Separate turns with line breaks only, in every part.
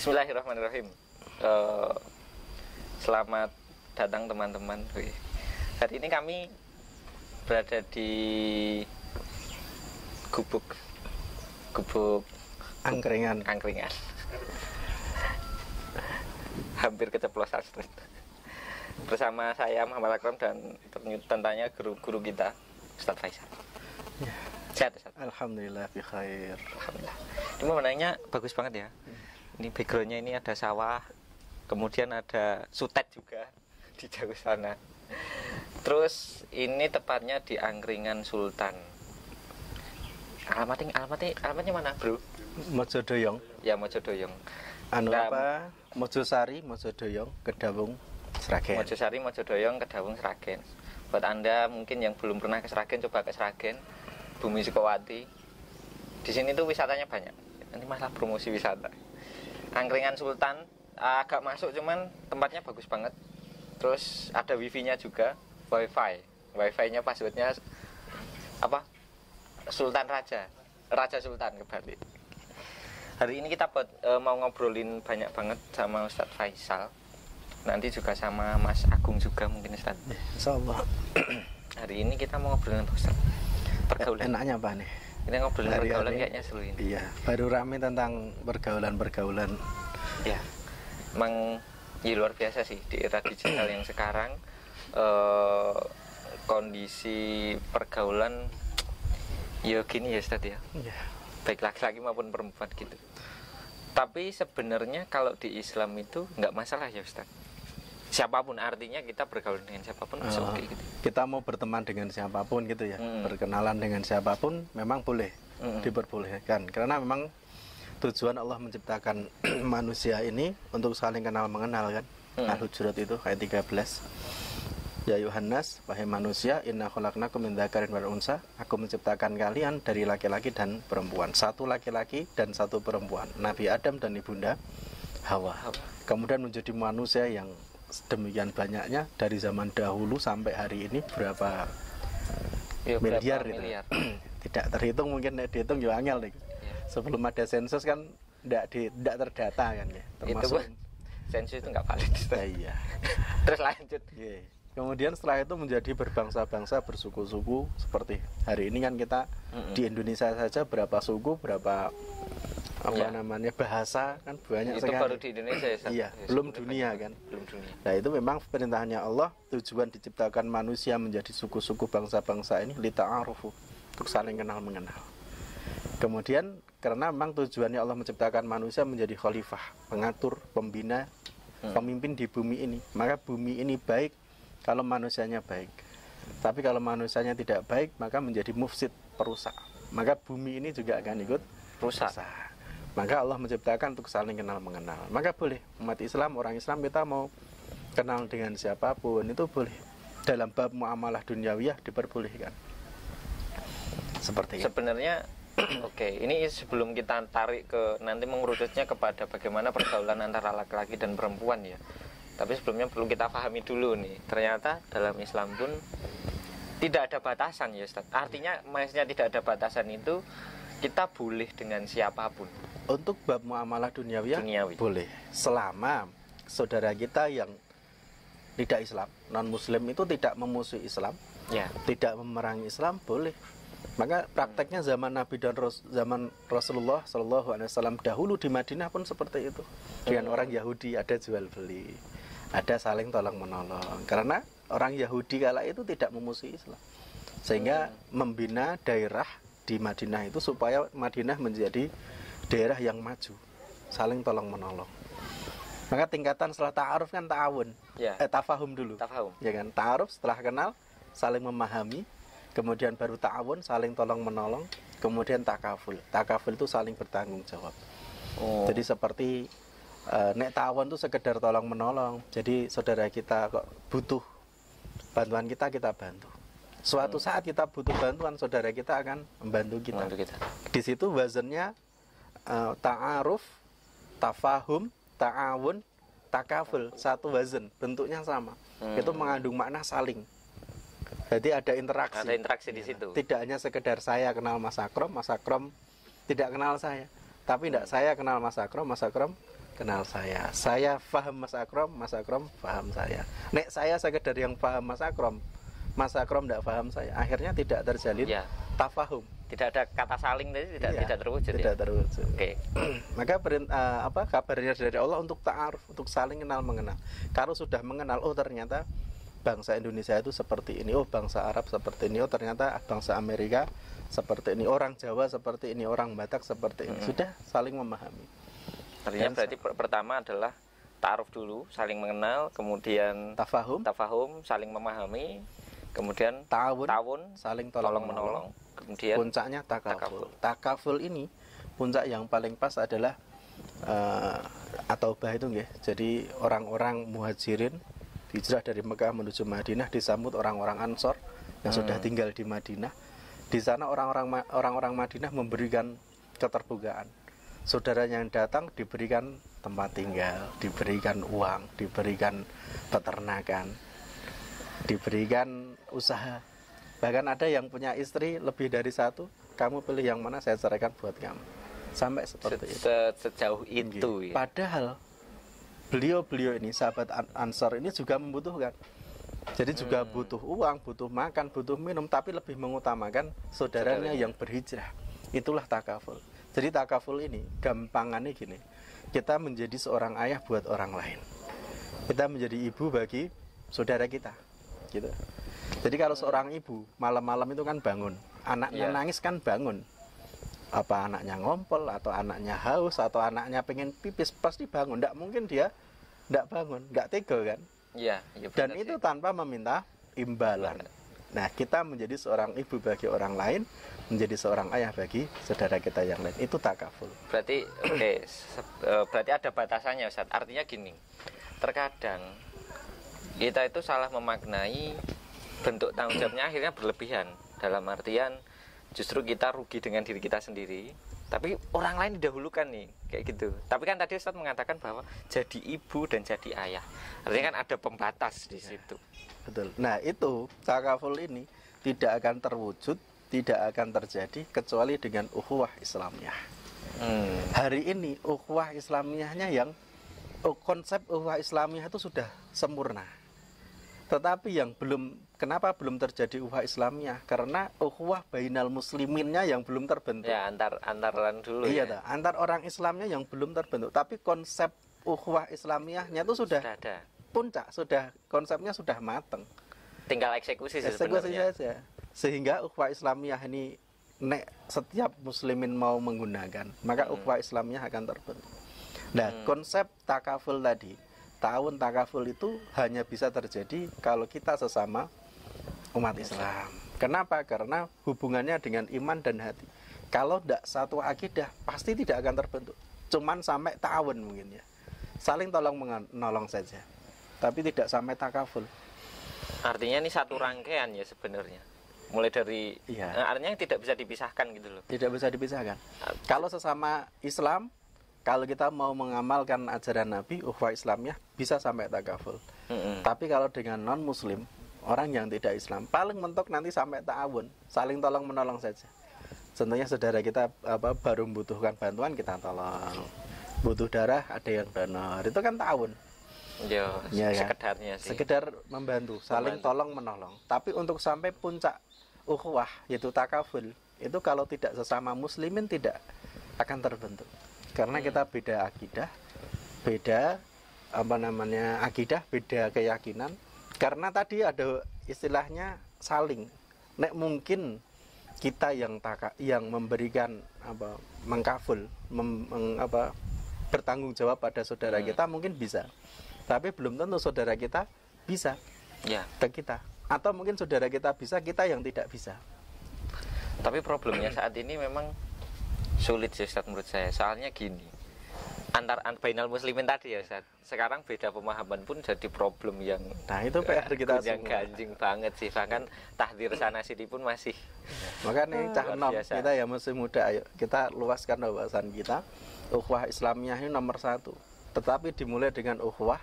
Bismillahirrahmanirrahim. Selamat datang teman-teman. Hari ini kami berada di gubuk
angkringan.
Hampir keceplosan. Bersama saya Muhammad Akram dan tentunya guru kita Ustadz Faisal.
Ya.
Sehat Ustadz?
Alhamdulillah bi khair.
Alhamdulillah. Ini pemandangannya bagus banget ya. Ini backgroundnya ini ada sawah, kemudian ada sutet juga di jauh sana. Terus ini tepatnya di Angkringan Sultan. Alamatnya mana, Bro?
Mojodoyong.
Ya, Mojodoyong.
Mojosari, Mojodoyong, Kedawung, Sragen.
Mojosari, Mojodoyong, Kedawung, Sragen. Buat Anda mungkin yang belum pernah ke Sragen, coba ke Sragen, Bumi Sukowati. Di sini tuh wisatanya banyak. Nanti masalah promosi wisata. Angkringan Sultan agak masuk, cuman tempatnya bagus banget. Terus ada wifi-nya juga, wifi-nya passwordnya apa? Sultan Raja Sultan kebalik. Hari ini kita mau ngobrolin banyak banget sama Ustadz Faisal. Nanti juga sama Mas Agung juga mungkin Ustadz.
Insyaallah.
Hari ini kita mau ngobrolin apa Ustadz? Pergaulan.
Enaknya apa nih?
Kita ngobrolin pergaulan kayaknya seru ini.
Iya, baru rame tentang pergaulan.
Ya, emang ya luar biasa sih di era digital yang sekarang. Kondisi pergaulan ya gini ya Ustadz ya.
Iya.
Baik laki-laki maupun perempuan gitu. Tapi sebenarnya kalau di Islam itu nggak masalah ya Ustadz. Siapapun, artinya kita bergaul dengan siapapun bisa oke gitu.
Kita mau berteman dengan siapapun gitu ya, berkenalan dengan siapapun memang boleh, diperbolehkan. Karena memang tujuan Allah menciptakan manusia ini untuk saling kenal mengenal kan. Al-Hujurat itu ayat 13. Ya Yohanes, wahai manusia, inna khalaqnakum min dzakarin wal unsa. Aku menciptakan kalian dari laki-laki dan perempuan. Satu laki-laki dan satu perempuan. Nabi Adam dan ibunda Hawa. Kemudian menjadi manusia yang demikian banyaknya dari zaman dahulu sampai hari ini berapa miliar itu. Tidak terhitung, mungkin dihitung juga angel deh. Sebelum ada sensus kan tidak terdata kan ya. Termasuk
itu sensus itu nggak valid.
Iya.
Terus lanjut.
Yeah. Kemudian setelah itu menjadi berbangsa-bangsa, bersuku-suku seperti hari ini kan kita di Indonesia saja berapa suku, berapa namanya bahasa kan banyak
itu
sekali.
Baru di Indonesia ya.
Iya, belum dunia kan.
Belum dunia.
Nah, itu memang perintahnya Allah, tujuan diciptakan manusia menjadi suku-suku bangsa-bangsa ini lita'arufu, untuk saling kenal mengenal. Kemudian karena memang tujuannya Allah menciptakan manusia menjadi khalifah, pengatur, pembina, pemimpin di bumi ini. Maka bumi ini baik kalau manusianya baik. Tapi kalau manusianya tidak baik, maka menjadi mufsid, perusak. Maka bumi ini juga akan ikut rusak. Maka Allah menciptakan untuk saling kenal mengenal. Maka boleh umat Islam, orang Islam kita mau kenal dengan siapapun itu boleh. Dalam bab muamalah duniawiyah diperbolehkan. Seperti itu.
Sebenarnya oke, ini sebelum kita tarik ke nanti mengerucutnya kepada bagaimana pergaulan antara laki-laki dan perempuan ya. Tapi sebelumnya perlu kita pahami dulu nih. Ternyata dalam Islam pun tidak ada batasan ya Ustaz. Artinya maksudnya tidak ada batasan itu kita boleh dengan siapapun.
Untuk bab muamalah duniawi boleh, selama saudara kita yang tidak Islam, non Muslim itu tidak memusuhi Islam, tidak memerangi Islam, boleh. Maka prakteknya zaman Nabi dan zaman Rasulullah SAW dahulu di Madinah pun seperti itu. Dengan orang Yahudi ada jual beli, ada saling tolong menolong. Karena orang Yahudi kala itu tidak memusuhi Islam, sehingga membina daerah di Madinah itu supaya Madinah menjadi daerah yang maju, saling tolong menolong. Maka tingkatan setelah ta'aruf kan ta'awun, tafahum dulu. Ya kan, ta'aruf setelah kenal saling memahami, kemudian baru ta'awun saling tolong menolong, kemudian takaful. Takaful itu saling bertanggung jawab. Jadi seperti nek ta'awun itu sekedar tolong menolong. Jadi saudara kita kok butuh bantuan kita bantu. Suatu saat kita butuh bantuan, saudara kita akan membantu kita. Di situ wazannya ta'aruf, tafahum, ta'awun, takaful, satu wazan, bentuknya sama. Itu mengandung makna saling. Jadi ada interaksi.
Ada interaksi di situ.
Tidak hanya sekedar saya kenal Mas Akram tidak kenal saya. Tapi tidak saya kenal Mas Akram kenal saya. Saya paham Mas Akrom paham saya. Nek saya sekedar yang paham Mas Akrom tidak paham saya. Akhirnya tidak terjalin tafahum.
Tidak ada kata saling tadi, tidak terwujud.
Tidak terwujud.
Oke.
Maka kabarnya dari Allah untuk ta'aruf, untuk saling kenal mengenal. Kalau sudah mengenal, oh ternyata bangsa Indonesia itu seperti ini, oh bangsa Arab seperti ini, oh ternyata bangsa Amerika seperti ini, orang Jawa seperti ini, orang Batak seperti ini. Sudah saling memahami.
Artinya berarti pertama adalah ta'aruf dulu, saling mengenal, kemudian tafahum, saling memahami, kemudian ta'awun,
saling tolong menolong.
Kemudian
puncaknya takaful. Takaful ini puncak yang paling pas adalah At-Taubah itu nggih. Jadi orang-orang Muhajirin hijrah dari Mekah menuju Madinah disambut orang-orang Ansor yang sudah tinggal di Madinah. Di sana orang-orang Madinah memberikan keterbukaan. Saudaranya yang datang diberikan tempat tinggal, diberikan uang, diberikan peternakan, diberikan usaha. Bahkan ada yang punya istri lebih dari satu, kamu pilih yang mana, saya ceraikan buat kamu. Sampai seperti itu.
Sejauh itu. Ya.
Padahal beliau ini sahabat Ansor ini juga membutuhkan. Jadi juga butuh uang, butuh makan, butuh minum, tapi lebih mengutamakan saudaranya yang berhijrah. Itulah takaful. Jadi takaful ini gampangannya gini. Kita menjadi seorang ayah buat orang lain. Kita menjadi ibu bagi saudara kita. Gitu. Jadi kalau seorang ibu malam-malam itu kan bangun, anaknya nangis kan bangun. Apa anaknya ngompol, atau anaknya haus, atau anaknya pengen pipis, pasti bangun. Tidak mungkin dia tidak bangun, nggak tega kan?
Iya.
Dan itu tanpa meminta imbalan. Nah, kita menjadi seorang ibu bagi orang lain, menjadi seorang ayah bagi saudara kita yang lain. Itu takaful.
Berarti berarti ada batasannya, Ustaz. Artinya gini, terkadang kita itu salah memaknai bentuk tanggung jawabnya, akhirnya berlebihan. Dalam artian justru kita rugi dengan diri kita sendiri, tapi orang lain didahulukan nih, kayak gitu. Tapi kan tadi Ustaz mengatakan bahwa jadi ibu dan jadi ayah, artinya kan ada pembatas di situ.
Betul. Nah, itu takaful ini tidak akan terwujud, tidak akan terjadi kecuali dengan ukhuwah Islamiyah. Hari ini ukhuwah Islamiyahnya yang konsep ukhuwah Islamiyah itu sudah sempurna. Tetapi yang kenapa belum terjadi ukhuwah Islamiyah? Karena ukhuwah bainal musliminnya yang belum terbentuk.
Ya, antaran dulu.
Iya, ya. Antar orang Islamnya yang belum terbentuk. Tapi konsep ukhuwah Islamiyahnya itu sudah ada. Puncak, konsepnya sudah matang.
Tinggal eksekusi
saja. Sehingga ukhuwah Islamiyah ini setiap muslimin mau menggunakan, maka ukhuwah Islamiyah akan terbentuk. Nah, konsep takaful tadi, ta'awun takaful itu hanya bisa terjadi kalau kita sesama umat Islam. Kenapa? Karena hubungannya dengan iman dan hati. Kalau tidak satu akidah, pasti tidak akan terbentuk. Cuman sampai ta'awun mungkin ya. Saling tolong menolong saja. Tapi tidak sampai takaful.
Artinya ini satu rangkaian ya sebenarnya. Mulai dari artinya tidak bisa dipisahkan gitu loh.
Tidak bisa dipisahkan. Kalau sesama Islam, kalau kita mau mengamalkan ajaran Nabi, ukhuwah Islamiyah bisa sampai takaful. Tapi kalau dengan non muslim, orang yang tidak Islam, paling mentok nanti sampai ta'awun, saling tolong menolong saja. Contohnya saudara kita baru membutuhkan bantuan, kita tolong. Butuh darah, ada yang donor. Itu kan ta'awun.
Ya, sekedarnya sih.
Sekedar membantu, saling tolong menolong. Tapi untuk sampai puncak ukhuwah yaitu takaful, itu kalau tidak sesama muslimin tidak akan terbentuk. Karena kita beda akidah, beda akidah, beda keyakinan. Karena tadi ada istilahnya saling. Nek mungkin kita yang memberikan mengkaful, bertanggung jawab pada saudara kita mungkin bisa. Tapi belum tentu saudara kita bisa ke kita. Atau mungkin saudara kita bisa, kita yang tidak bisa.
Tapi problemnya saat ini memang sulit sih Ustaz menurut saya. Soalnya gini, antar bainal muslimin tadi ya Ustaz, sekarang beda pemahaman pun jadi problem yang
itu PR kita
yang ganjing banget sih. Bahkan tahdir sana sini pun masih.
Makanya cah nom kita ya masih muda, ayo kita luaskan wawasan kita. Ukhuwah Islamiyah ini nomor 1. Tetapi dimulai dengan ukhuwah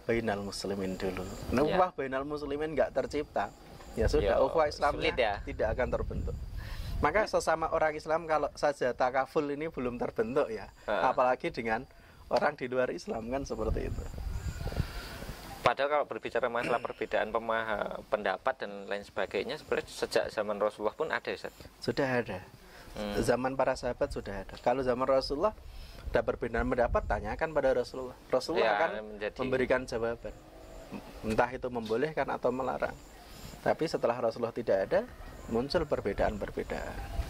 bainal muslimin dulu. Nah, ukhuwah bainal muslimin nggak tercipta, ya sudah ukhuwah Islamiyah tidak akan terbentuk. Maka sesama orang Islam kalau saja takaful ini belum terbentuk ya, apalagi dengan orang di luar Islam kan seperti itu.
Padahal kalau berbicara masalah perbedaan pendapat dan lain sebagainya, sebenarnya sejak zaman Rasulullah pun ada, Ustaz.
Sudah ada. Zaman para sahabat sudah ada. Kalau zaman Rasulullah ada perbedaan pendapat, tanyakan pada Rasulullah. Rasulullah akan memberikan jawaban. Entah itu membolehkan atau melarang. Tapi setelah Rasulullah tidak ada, muncul perbedaan-perbedaan.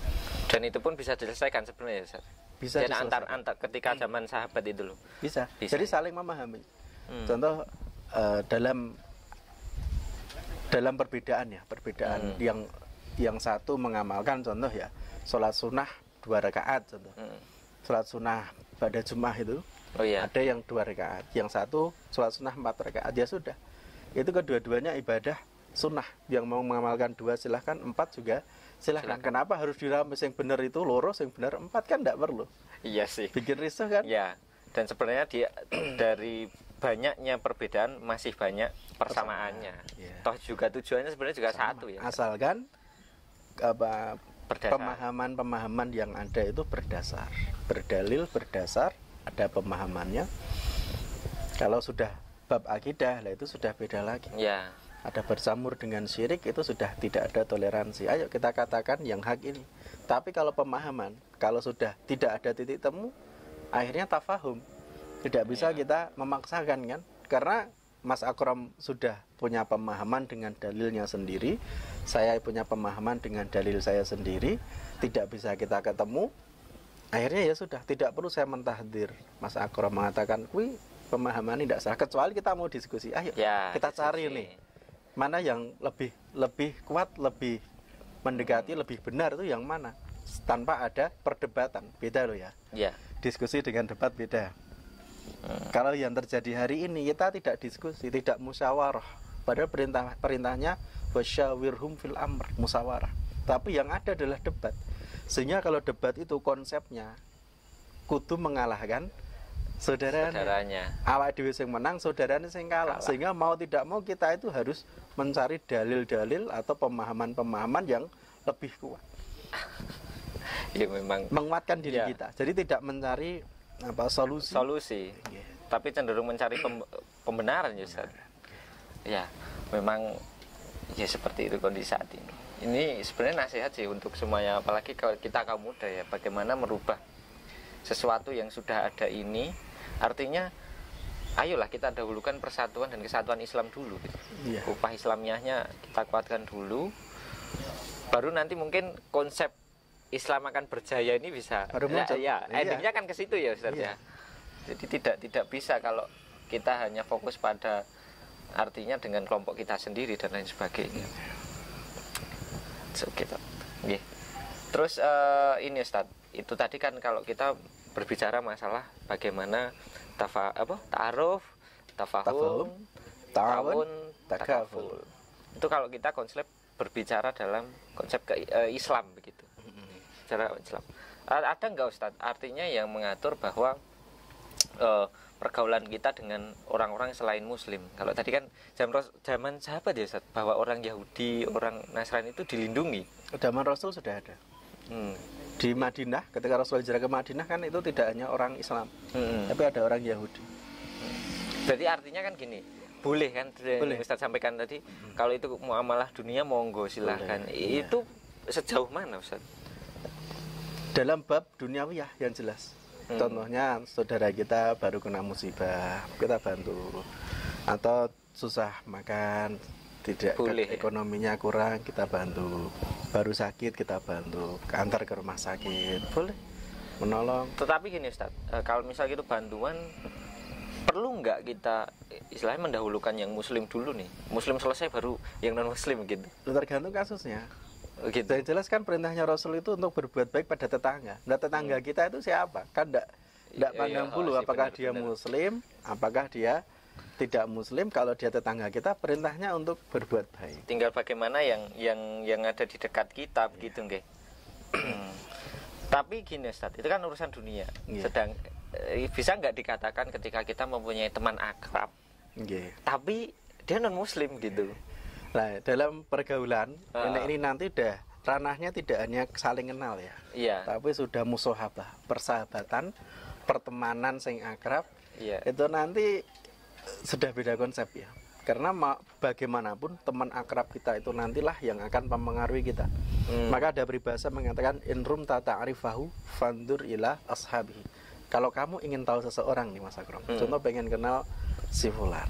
Dan itu pun bisa diselesaikan sebenarnya, Ustaz.
Bisa
diselesaikan. Antar ketika zaman sahabat itu loh.
Bisa. Jadi saling memahami. Contoh dalam perbedaan yang satu mengamalkan, contoh ya, sholat sunnah 2 rakaat contoh. Sholat sunnah pada Jumat itu ada yang 2 rakaat, yang satu sholat sunnah 4 rakaat, ya sudah. Itu kedua-duanya ibadah sunnah. Yang mau mengamalkan 2 silahkan, 4 juga silahkan. Kenapa harus dirames? Yang benar itu loro, yang benar 4 kan tidak perlu.
Iya sih.
Bikin risau kan?
Ya. Dan sebenarnya dari banyaknya perbedaan masih banyak persamaannya. Ya. Toh juga tujuannya sebenarnya juga satu ya.
Asalkan pemahaman yang ada itu berdalil, berdasar, ada pemahamannya. Kalau sudah bab akidah, lah itu sudah beda lagi.
Ya.
Ada bercampur dengan syirik, itu sudah tidak ada toleransi. Ayo kita katakan yang hak ini. Tapi kalau pemahaman, kalau sudah tidak ada titik temu, akhirnya tafahum. Tidak bisa kita memaksakan kan, karena Mas Akram sudah punya pemahaman dengan dalilnya sendiri, saya punya pemahaman dengan dalil saya sendiri, tidak bisa kita ketemu. Akhirnya ya sudah, tidak perlu saya mentahdir. Mas Akram mengatakan, "Wih, pemahaman ini tidak salah." Kecuali kita mau diskusi, ayo kita cari nih mana yang lebih kuat, lebih mendekati, lebih benar, itu yang mana, tanpa ada perdebatan. Beda loh ya. Diskusi dengan debat beda. Kalau yang terjadi hari ini, kita tidak diskusi, tidak musyawarah. Padahal perintahnya wasyawirhum fil amr, musyawarah. Tapi yang ada adalah debat. Sehingga kalau debat itu konsepnya kudu mengalahkan saudaranya. Awak dhewe sing menang, saudaranya sing kalah. Sehingga mau tidak mau kita itu harus mencari dalil-dalil atau pemahaman-pemahaman yang lebih kuat.
Ya memang
menguatkan diri kita. Jadi tidak mencari solusi.
Tapi cenderung mencari pembenaran ya, Ustaz. Ya, memang ya seperti itu kondisi saat ini. Ini sebenarnya nasihat sih untuk semuanya, apalagi kalau kita kaum muda ya, bagaimana merubah sesuatu yang sudah ada ini. Artinya ayolah kita dahulukan persatuan dan kesatuan Islam dulu gitu. Upah Islamiahnya kita kuatkan dulu. Baru nanti mungkin konsep Islam akan berjaya ini bisa endingnya kan ke situ ya, Ustaz ya. Jadi tidak bisa kalau kita hanya fokus pada artinya dengan kelompok kita sendiri dan lain sebagainya. Gitu. Terus ini Ustaz, itu tadi kan kalau kita berbicara masalah bagaimana ta'aruf, tafahum, ta'awun, takaful. Itu kalau kita konsep berbicara dalam konsep Islam begitu. Secara Islam. Ada nggak Ustadz artinya yang mengatur bahwa pergaulan kita dengan orang-orang selain Muslim? Kalau tadi kan zaman sahabat ya Ustadz, bahwa orang Yahudi, orang Nasrani itu dilindungi.
Zaman Rasul sudah ada. Di Madinah, ketika Rasul hijrah ke Madinah kan itu tidak hanya orang Islam, tapi ada orang Yahudi.
Jadi artinya kan gini, boleh kan? Boleh. Ustadz sampaikan tadi, kalau itu muamalah dunia monggo silahkan. Itu sejauh mana Ustadz?
Dalam bab duniawiyah yang jelas. Contohnya saudara kita baru kena musibah, kita bantu. Atau susah makan, tidak ekonominya kurang, kita bantu. Baru sakit kita bantu, antar ke rumah sakit, boleh menolong.
Tetapi gini Ustaz, kalau misalnya itu bantuan, perlu nggak kita istilahnya mendahulukan yang Muslim dulu nih? Muslim selesai baru yang non Muslim gitu.
Tergantung kasusnya. Gitu. Yang jelas kan perintahnya Rasul itu untuk berbuat baik pada tetangga. Nah tetangga kita itu siapa? Kan tidak pandang bulu apakah dia Muslim, apakah dia tidak Muslim. Kalau dia tetangga kita, perintahnya untuk berbuat baik.
Tinggal bagaimana yang ada di dekat kita begitu nggih. Tapi gini Ustaz, itu kan urusan dunia. Sedang bisa nggak dikatakan ketika kita mempunyai teman akrab, tapi dia non Muslim gitu.
Nah, dalam pergaulan ini nanti udah ranahnya tidak hanya saling kenal ya, tapi sudah musohabah, persahabatan, pertemanan sing akrab, itu nanti sudah beda konsep ya. Karena bagaimanapun teman akrab kita itu nantilah yang akan mempengaruhi kita. Maka ada peribahasa mengatakan inrum ta'arifahu fandur ila ashabi. Kalau kamu ingin tahu seseorang nih Mas Akram, contoh pengen kenal si fulan,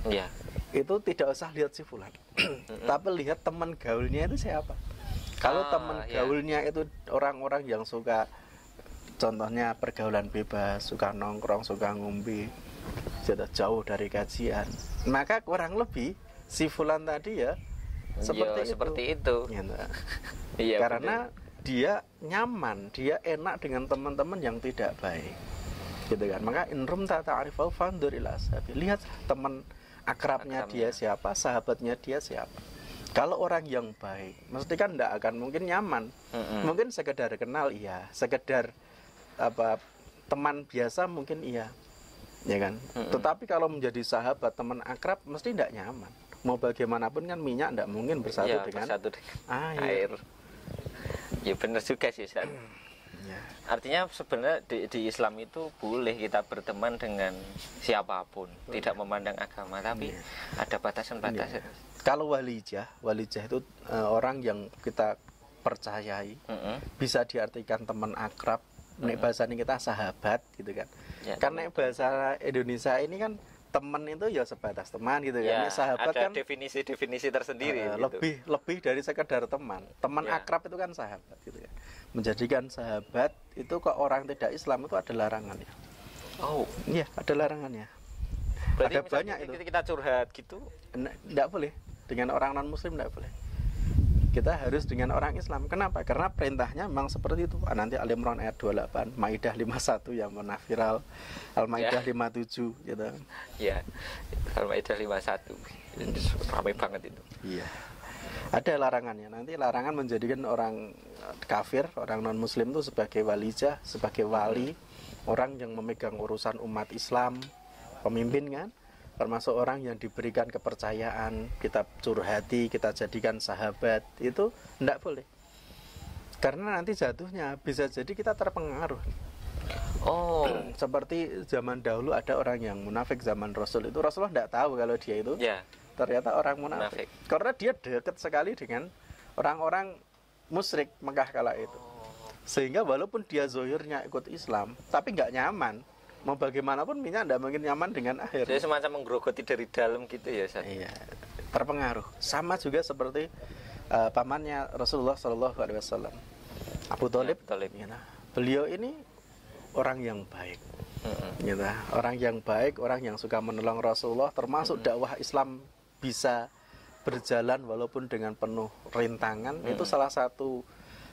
itu tidak usah lihat si fulan, tapi lihat teman gaulnya itu siapa. Kalau teman gaulnya itu orang-orang yang suka, contohnya pergaulan bebas, suka nongkrong, suka ngombe, jauh dari kajian, maka kurang lebih si fulan tadi ya seperti itu. Ya, karena bener. Dia nyaman, dia enak dengan teman-teman yang tidak baik, gitu kan. Maka inrum ta'arifu fandur ila ashabi. Lihat teman akrabnya dia siapa, sahabatnya dia siapa. Kalau orang yang baik, mesti kan tidak akan mungkin nyaman. Mungkin sekedar kenal iya, sekedar teman biasa mungkin iya, ya kan. Tetapi kalau menjadi sahabat, teman akrab, mesti tidak nyaman. Mau bagaimanapun kan minyak tidak mungkin bersatu dengan air.
Ya benar juga sih Ustaz. Artinya sebenarnya di Islam itu boleh kita berteman dengan siapapun, tidak memandang agama, tapi ada batasan-batasan.
Kalau walijah itu orang yang kita percayai, bisa diartikan teman akrab. Nek bahasa ini kita sahabat gitu kan. Karena bahasa Indonesia ini kan teman itu ya sebatas teman gitu kan. Sahabat
ada
kan
definisi tersendiri.
Gitu. Lebih dari sekedar teman. Teman akrab itu kan sahabat gitu ya. Menjadikan sahabat itu ke orang tidak Islam itu ada larangannya. Oh, iya ada larangannya.
Berarti ada banyak itu. Kita curhat gitu?
Tidak boleh. Dengan orang non Muslim tidak boleh. Kita harus dengan orang Islam. Kenapa? Karena perintahnya memang seperti itu. Nanti Al-Imran ayat 28, Maidah 51 yang pernah viral, Al-Maidah 57 gitu.
Iya. Al-Maidah 51. Ramai banget itu.
Iya. Ada larangannya. Nanti larangan menjadikan orang kafir, orang non Muslim itu sebagai walijah, sebagai wali, orang yang memegang urusan umat Islam, pemimpin kan? Termasuk orang yang diberikan kepercayaan, kita curhati, kita jadikan sahabat, itu tidak boleh. Karena nanti jatuhnya bisa jadi kita terpengaruh. Oh, seperti zaman dahulu ada orang yang munafik zaman Rasul itu. Rasulullah tidak tahu kalau dia itu ternyata orang munafik. Karena dia dekat sekali dengan orang-orang musyrik Mekah kala itu. Sehingga walaupun dia zohirnya ikut Islam, tapi nggak nyaman. Mau bagaimanapun minyak tidak mungkin nyaman dengan air.
Jadi semacam menggerogoti dari dalam gitu ya, Ustaz?
Iya, terpengaruh. Sama juga seperti pamannya Rasulullah SAW, Abu Thalib. Beliau ini orang yang baik, gitu. Orang yang baik, orang yang suka menolong Rasulullah. Termasuk dakwah Islam bisa berjalan walaupun dengan penuh rintangan. Itu salah satu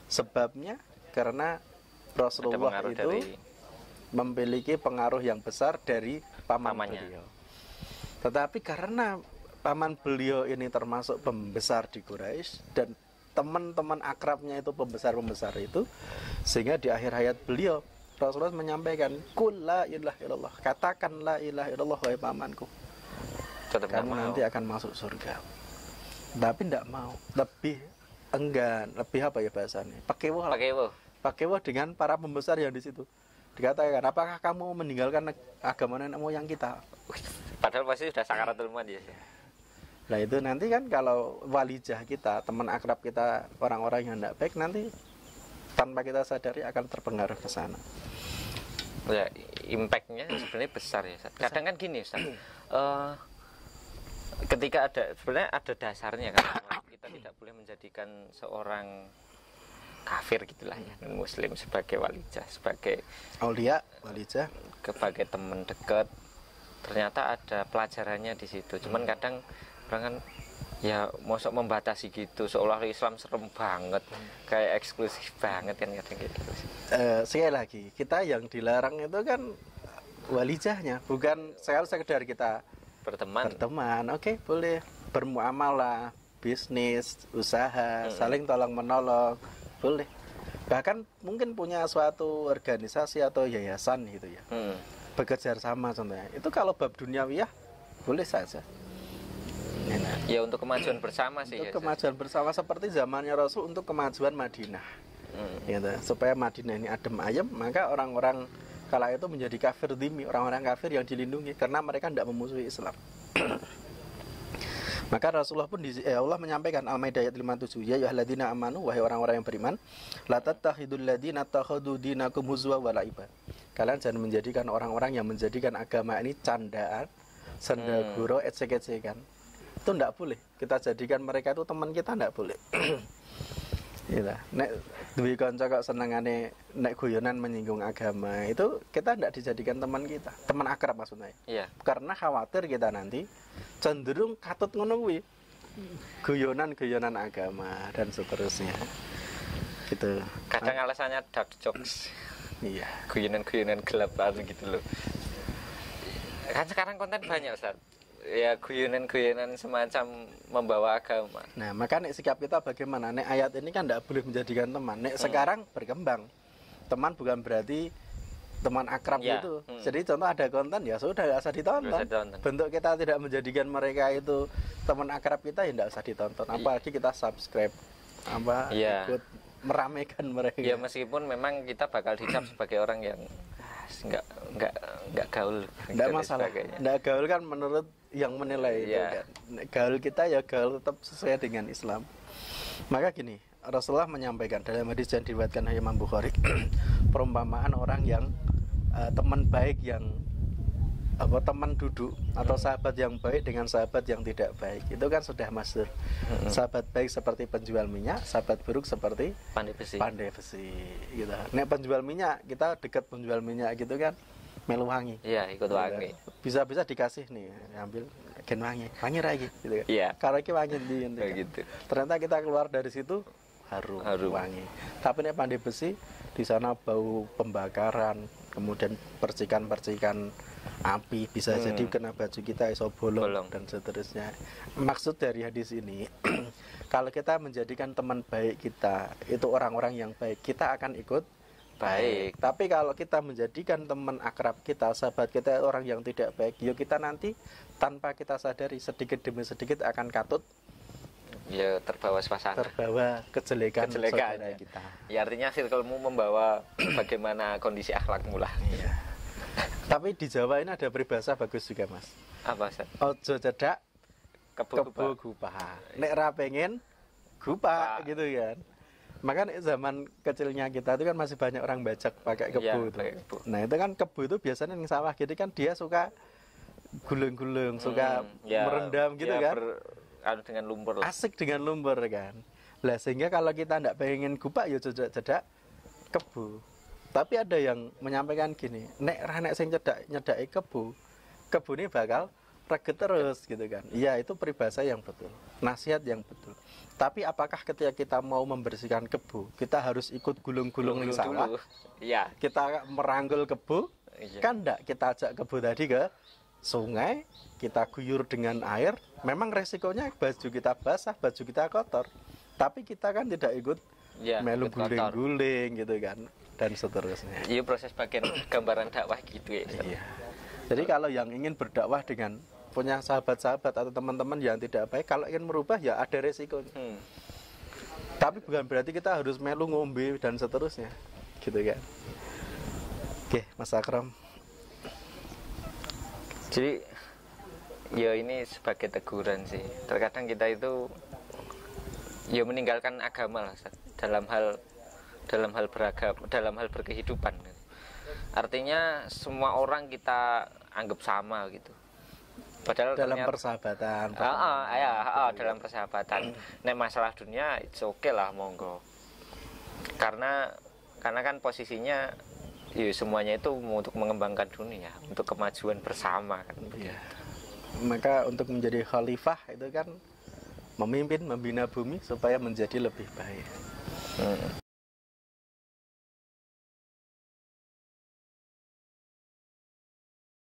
sebabnya karena Rasulullah itu memiliki pengaruh yang besar dari pamannya beliau. Tetapi karena paman beliau ini termasuk pembesar di Quraisy dan teman-teman akrabnya itu pembesar-pembesar itu, sehingga di akhir hayat beliau Rasulullah menyampaikan, "Qul la ilaha illallah." Katakan la ilaha illallah wahai pamanku. Kamu nanti akan masuk surga. Tapi tidak mau, lebih enggan, lebih apa ya bahasanya? Pakewo dengan para pembesar yang di situ. Dikatakan, apakah kamu meninggalkan agama nenek moyang kita?
Padahal pasti sudah sakaratul maut ya.
Nah itu nanti kan kalau walijah kita, teman akrab kita, orang-orang yang tidak baik, nanti tanpa kita sadari akan terpengaruh ke sana.
Ya, impact-nya sebenarnya besar ya. Kadang kan gini Ustaz, ketika sebenarnya ada dasarnya kan, kita tidak boleh menjadikan seorang kafir gitulah ya, Muslim sebagai walijah, sebagai
aulia, walijah,
sebagai teman dekat. Ternyata ada pelajarannya di situ. Cuman kadang orang kan ya mosok membatasi gitu, seolah Islam serem banget, kayak eksklusif banget kan kadang gitu.
Sekali lagi, kita yang dilarang itu kan walijahnya, bukan sekedar kita berteman. Oke, boleh bermuamalah, bisnis, usaha, saling tolong menolong. Boleh. Bahkan mungkin punya suatu organisasi atau yayasan gitu ya. Bekerja sama contohnya. Itu kalau bab duniawiyah boleh saja.
Ya untuk kemajuan bersama sih.
Untuk kemajuan bersama seperti zamannya Rasul untuk kemajuan Madinah. Gitu. Supaya Madinah ini adem ayem, maka orang-orang kala itu menjadi kafir dhimmi, orang-orang kafir yang dilindungi karena mereka tidak memusuhi Islam. Maka Rasulullah pun Allah menyampaikan Al-Maidah ayat 57, ya ayyuhalladzina amanu, wahai orang-orang yang beriman, la tattakhidul ladzina takhadhu dinakum huzwa wa la'iba. Kalian jangan menjadikan orang-orang yang menjadikan agama ini candaan, sendaguro, ecek-ecekan. Itu tidak boleh. Kita jadikan mereka itu teman kita, tidak boleh. Gitu. Nek duwe kanca kok senengane nek guyonan menyinggung agama, itu kita tidak dijadikan teman kita, teman akrab maksudnya.
Iya.
Karena khawatir kita nanti cenderung katut ngono kuwi. Guyonan agama dan seterusnya. Gitu.
Kadang alasannya dark jokes.
Iya.
Guyonan gelap gitu loh. Kan sekarang konten banyak, Ustaz. Ya guyonan semacam membawa agama.
Nah, maka nek sikap kita bagaimana? Nek ayat ini kan tidak boleh menjadikan teman. Nek sekarang berkembang. Teman bukan berarti teman akrab gitu. Jadi contoh ada konten ya sudah tidak usah ditonton. Bentuk kita tidak menjadikan mereka itu teman akrab kita ya tidak usah ditonton. Apalagi kita subscribe ikut meramaikan mereka.
Ya meskipun memang kita bakal dicap sebagai orang yang enggak gaul.
Enggak masalah. Enggak gaul kan menurut yang menilai itu kan. Gaul kita ya gaul tetap sesuai dengan Islam. Maka gini, Rasulullah menyampaikan dalam hadis yang diriwayatkan Imam Bukhari, perumpamaan orang yang teman baik yang teman duduk atau sahabat yang baik dengan sahabat yang tidak baik, itu kan sudah masyhur. Sahabat baik seperti penjual minyak, sahabat buruk seperti pandai besi gitu. Nek penjual minyak, kita dekat penjual minyak gitu kan melu wangi.
Iya, ikut wangi.
Bisa-bisa dikasih nih, ambil gen wangi lagi gitu kan.
Iya.
Kalau iki wangi ndi
gitu.
Ternyata kita keluar dari situ harum. Wangi. Tapi nek pandai besi di sana bau pembakaran, kemudian percikan-percikan api, bisa jadi kena baju kita iso bolong dan seterusnya. Maksud dari hadis ini kalau kita menjadikan teman baik kita itu orang-orang yang baik, kita akan ikut baik. Tapi kalau kita menjadikan teman akrab kita, sahabat kita orang yang tidak baik, ya kita nanti tanpa kita sadari sedikit demi sedikit akan katut.
Ya terbawa suasana.
Terbawa kejelekan saudara kita.
Ya artinya circlemu membawa bagaimana kondisi akhlakmu lah.
Iya. Tapi di Jawa ini ada peribahasa bagus juga, Mas.
Apa, Ustaz?
Ojo cedak kebo gupah. Nek ra pengen gupah gitu kan. Maka zaman kecilnya kita itu kan masih banyak orang bajak pakai kebu itu. Nah itu kan kebu itu biasanya yang sawah gitu kan dia suka gulung-gulung, suka merendam gitu kan.
Dengan lumpur lah.
Asik dengan lumpur kan. Lah sehingga kalau kita tidak pengen gupak ya cedak kebu. Tapi ada yang menyampaikan gini, nek sing nyedaki kebu ini bakal reget terus gitu kan. Iya, itu peribahasa yang betul, nasihat yang betul. Tapi apakah ketika kita mau membersihkan kebu, kita harus ikut gulung-gulung di sawah?
Iya.
Kita meranggul kebu? Iya. Kan enggak, kita ajak kebu tadi ke sungai, kita guyur dengan air. Memang resikonya baju kita basah, baju kita kotor. Tapi kita kan tidak ikut melu guling-guling gitu kan, dan seterusnya.
Iya, proses bagian gambaran dakwah gitu ya.
Iya. Jadi kalau yang ingin berdakwah dengan punya sahabat-sahabat atau teman-teman yang tidak baik, kalau ingin merubah ya ada resikonya. Tapi bukan berarti kita harus melu ngombe dan seterusnya, gitu kan. Oke, Mas Akram.
Jadi ya ini sebagai teguran sih. Terkadang kita itu ya meninggalkan agama lah, dalam hal beragama, dalam hal berkehidupan. Artinya semua orang kita anggap sama gitu. Padahal
dalam persahabatan.
Dalam persahabatan. Nek masalah dunia it's okay lah, monggo. Karena kan posisinya ya semuanya itu untuk mengembangkan dunia, untuk kemajuan bersama kan.
Iya. Maka untuk menjadi khalifah itu kan memimpin, membina bumi supaya menjadi lebih baik.